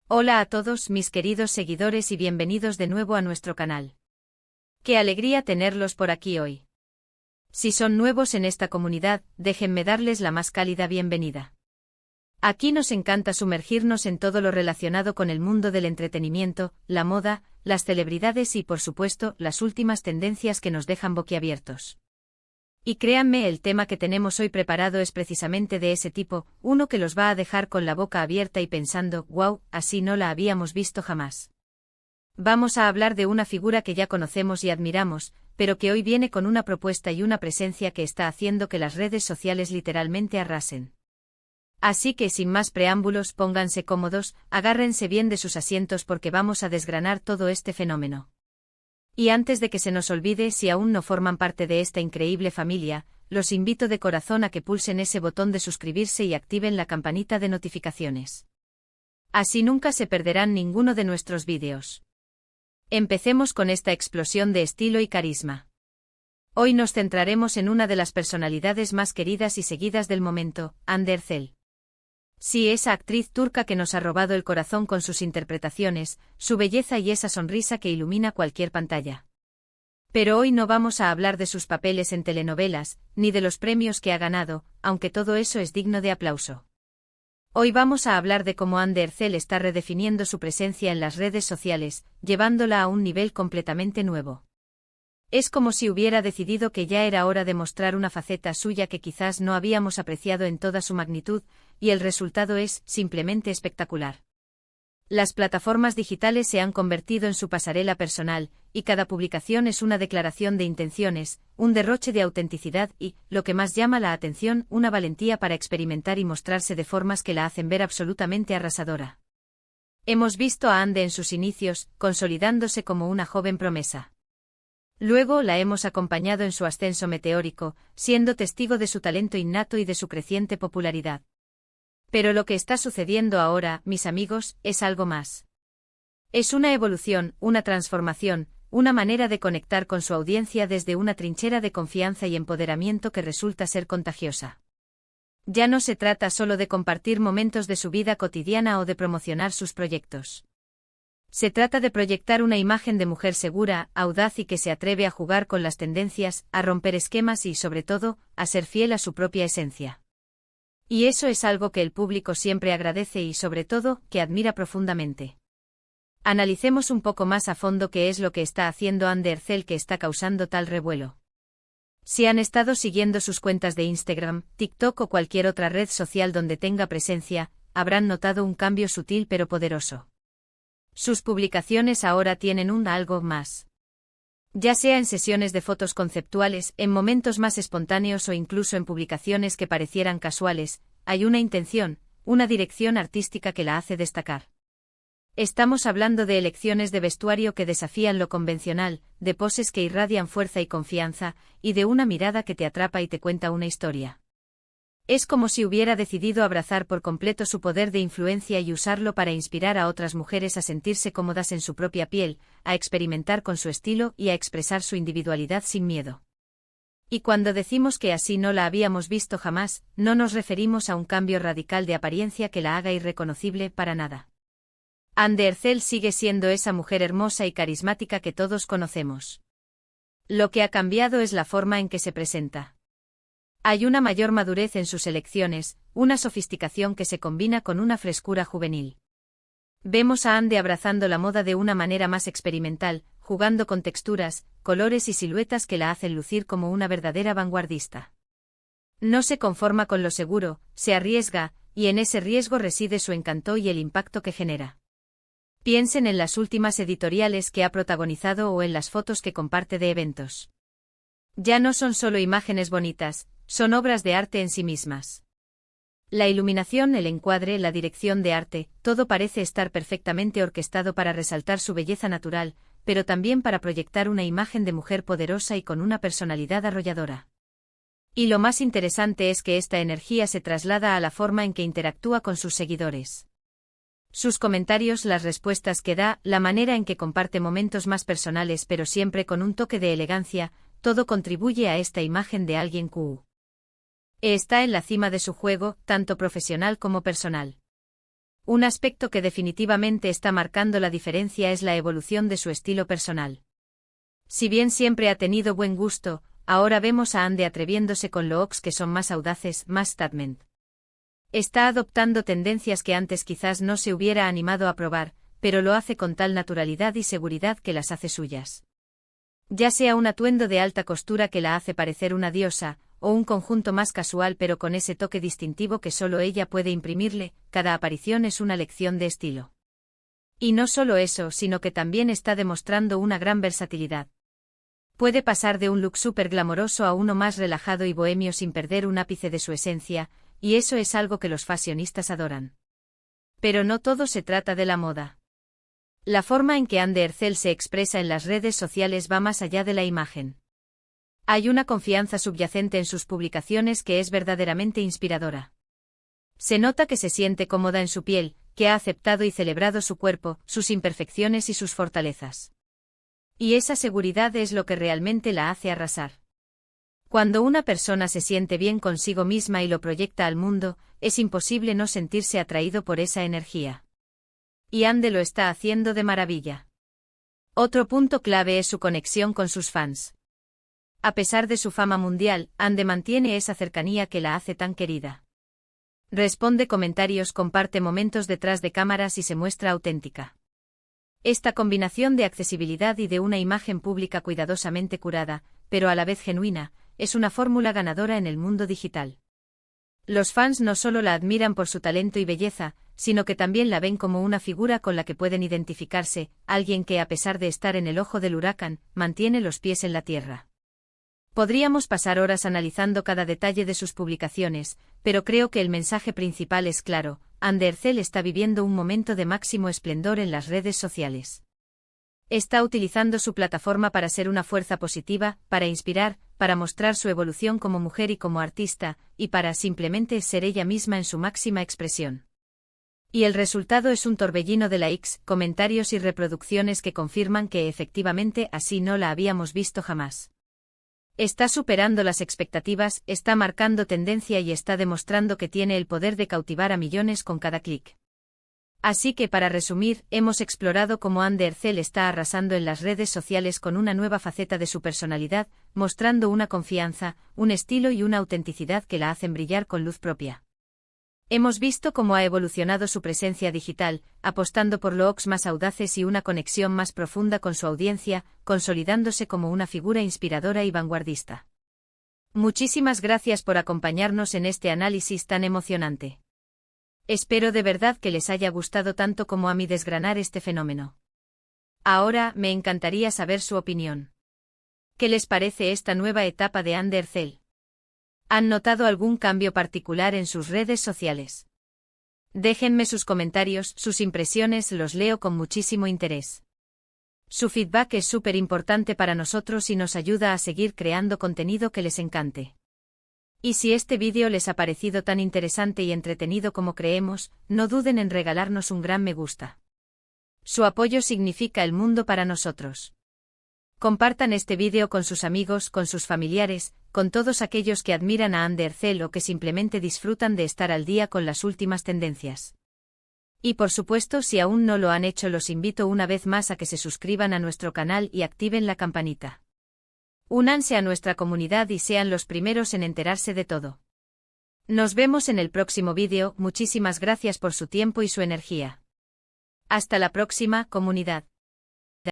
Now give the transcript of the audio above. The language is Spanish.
Hola a todos mis queridos seguidores y bienvenidos de nuevo a nuestro canal. Qué alegría tenerlos por aquí hoy. Si son nuevos en esta comunidad, déjenme darles la más cálida bienvenida. Aquí nos encanta sumergirnos en todo lo relacionado con el mundo del entretenimiento, la moda, las celebridades y por supuesto, las últimas tendencias que nos dejan boquiabiertos. Y créanme, el tema que tenemos hoy preparado es precisamente de ese tipo, uno que los va a dejar con la boca abierta y pensando, wow, así no la habíamos visto jamás. Vamos a hablar de una figura que ya conocemos y admiramos, pero que hoy viene con una propuesta y una presencia que está haciendo que las redes sociales literalmente arrasen. Así que sin más preámbulos, pónganse cómodos, agárrense bien de sus asientos porque vamos a desgranar todo este fenómeno. Y antes de que se nos olvide, si aún no forman parte de esta increíble familia, los invito de corazón a que pulsen ese botón de suscribirse y activen la campanita de notificaciones. Así nunca se perderán ninguno de nuestros vídeos. Empecemos con esta explosión de estilo y carisma. Hoy nos centraremos en una de las personalidades más queridas y seguidas del momento, Hande Erçel. Sí, esa actriz turca que nos ha robado el corazón con sus interpretaciones, su belleza y esa sonrisa que ilumina cualquier pantalla. Pero hoy no vamos a hablar de sus papeles en telenovelas, ni de los premios que ha ganado, aunque todo eso es digno de aplauso. Hoy vamos a hablar de cómo Hande Erçel está redefiniendo su presencia en las redes sociales, llevándola a un nivel completamente nuevo. Es como si hubiera decidido que ya era hora de mostrar una faceta suya que quizás no habíamos apreciado en toda su magnitud, y el resultado es simplemente espectacular. Las plataformas digitales se han convertido en su pasarela personal, y cada publicación es una declaración de intenciones, un derroche de autenticidad y, lo que más llama la atención, una valentía para experimentar y mostrarse de formas que la hacen ver absolutamente arrasadora. Hemos visto a Hande en sus inicios, consolidándose como una joven promesa. Luego la hemos acompañado en su ascenso meteórico, siendo testigo de su talento innato y de su creciente popularidad. Pero lo que está sucediendo ahora, mis amigos, es algo más. Es una evolución, una transformación, una manera de conectar con su audiencia desde una trinchera de confianza y empoderamiento que resulta ser contagiosa. Ya no se trata solo de compartir momentos de su vida cotidiana o de promocionar sus proyectos. Se trata de proyectar una imagen de mujer segura, audaz y que se atreve a jugar con las tendencias, a romper esquemas y, sobre todo, a ser fiel a su propia esencia. Y eso es algo que el público siempre agradece y, sobre todo, que admira profundamente. Analicemos un poco más a fondo qué es lo que está haciendo Hande Erçel que está causando tal revuelo. Si han estado siguiendo sus cuentas de Instagram, TikTok o cualquier otra red social donde tenga presencia, habrán notado un cambio sutil pero poderoso. Sus publicaciones ahora tienen un algo más. Ya sea en sesiones de fotos conceptuales, en momentos más espontáneos o incluso en publicaciones que parecieran casuales, hay una intención, una dirección artística que la hace destacar. Estamos hablando de elecciones de vestuario que desafían lo convencional, de poses que irradian fuerza y confianza, y de una mirada que te atrapa y te cuenta una historia. Es como si hubiera decidido abrazar por completo su poder de influencia y usarlo para inspirar a otras mujeres a sentirse cómodas en su propia piel, a experimentar con su estilo y a expresar su individualidad sin miedo. Y cuando decimos que así no la habíamos visto jamás, no nos referimos a un cambio radical de apariencia que la haga irreconocible para nada. Hande Erçel sigue siendo esa mujer hermosa y carismática que todos conocemos. Lo que ha cambiado es la forma en que se presenta. Hay una mayor madurez en sus elecciones, una sofisticación que se combina con una frescura juvenil. Vemos a Hande abrazando la moda de una manera más experimental, jugando con texturas, colores y siluetas que la hacen lucir como una verdadera vanguardista. No se conforma con lo seguro, se arriesga, y en ese riesgo reside su encanto y el impacto que genera. Piensen en las últimas editoriales que ha protagonizado o en las fotos que comparte de eventos. Ya no son solo imágenes bonitas, son obras de arte en sí mismas. La iluminación, el encuadre, la dirección de arte, todo parece estar perfectamente orquestado para resaltar su belleza natural, pero también para proyectar una imagen de mujer poderosa y con una personalidad arrolladora. Y lo más interesante es que esta energía se traslada a la forma en que interactúa con sus seguidores. Sus comentarios, las respuestas que da, la manera en que comparte momentos más personales pero siempre con un toque de elegancia, todo contribuye a esta imagen de alguien que está en la cima de su juego, tanto profesional como personal. Un aspecto que definitivamente está marcando la diferencia es la evolución de su estilo personal. Si bien siempre ha tenido buen gusto, ahora vemos a Ande atreviéndose con looks que son más audaces, más statement. Está adoptando tendencias que antes quizás no se hubiera animado a probar, pero lo hace con tal naturalidad y seguridad que las hace suyas. Ya sea un atuendo de alta costura que la hace parecer una diosa, o un conjunto más casual pero con ese toque distintivo que solo ella puede imprimirle, cada aparición es una lección de estilo. Y no solo eso, sino que también está demostrando una gran versatilidad. Puede pasar de un look súper glamoroso a uno más relajado y bohemio sin perder un ápice de su esencia, y eso es algo que los fashionistas adoran. Pero no todo se trata de la moda. La forma en que Ande Ercel se expresa en las redes sociales va más allá de la imagen. Hay una confianza subyacente en sus publicaciones que es verdaderamente inspiradora. Se nota que se siente cómoda en su piel, que ha aceptado y celebrado su cuerpo, sus imperfecciones y sus fortalezas. Y esa seguridad es lo que realmente la hace arrasar. Cuando una persona se siente bien consigo misma y lo proyecta al mundo, es imposible no sentirse atraído por esa energía. Y Ande lo está haciendo de maravilla. Otro punto clave es su conexión con sus fans. A pesar de su fama mundial, Ande mantiene esa cercanía que la hace tan querida. Responde comentarios, comparte momentos detrás de cámaras y se muestra auténtica. Esta combinación de accesibilidad y de una imagen pública cuidadosamente curada, pero a la vez genuina, es una fórmula ganadora en el mundo digital. Los fans no solo la admiran por su talento y belleza, sino que también la ven como una figura con la que pueden identificarse, alguien que a pesar de estar en el ojo del huracán, mantiene los pies en la tierra. Podríamos pasar horas analizando cada detalle de sus publicaciones, pero creo que el mensaje principal es claro: Ande Ercel está viviendo un momento de máximo esplendor en las redes sociales. Está utilizando su plataforma para ser una fuerza positiva, para inspirar, para mostrar su evolución como mujer y como artista, y para simplemente ser ella misma en su máxima expresión. Y el resultado es un torbellino de likes, comentarios y reproducciones que confirman que efectivamente así no la habíamos visto jamás. Está superando las expectativas, está marcando tendencia y está demostrando que tiene el poder de cautivar a millones con cada clic. Así que para resumir, hemos explorado cómo Ande Ercel está arrasando en las redes sociales con una nueva faceta de su personalidad, mostrando una confianza, un estilo y una autenticidad que la hacen brillar con luz propia. Hemos visto cómo ha evolucionado su presencia digital, apostando por looks más audaces y una conexión más profunda con su audiencia, consolidándose como una figura inspiradora y vanguardista. Muchísimas gracias por acompañarnos en este análisis tan emocionante. Espero de verdad que les haya gustado tanto como a mí desgranar este fenómeno. Ahora, me encantaría saber su opinión. ¿Qué les parece esta nueva etapa de Ande Ercel? ¿Han notado algún cambio particular en sus redes sociales? Déjenme sus comentarios, sus impresiones, los leo con muchísimo interés. Su feedback es súper importante para nosotros y nos ayuda a seguir creando contenido que les encante. Y si este vídeo les ha parecido tan interesante y entretenido como creemos, no duden en regalarnos un gran me gusta. Su apoyo significa el mundo para nosotros. Compartan este vídeo con sus amigos, con sus familiares, con todos aquellos que admiran a Ande Ercel o que simplemente disfrutan de estar al día con las últimas tendencias. Y por supuesto, si aún no lo han hecho, los invito una vez más a que se suscriban a nuestro canal y activen la campanita. Únanse a nuestra comunidad y sean los primeros en enterarse de todo. Nos vemos en el próximo vídeo, muchísimas gracias por su tiempo y su energía. Hasta la próxima, comunidad.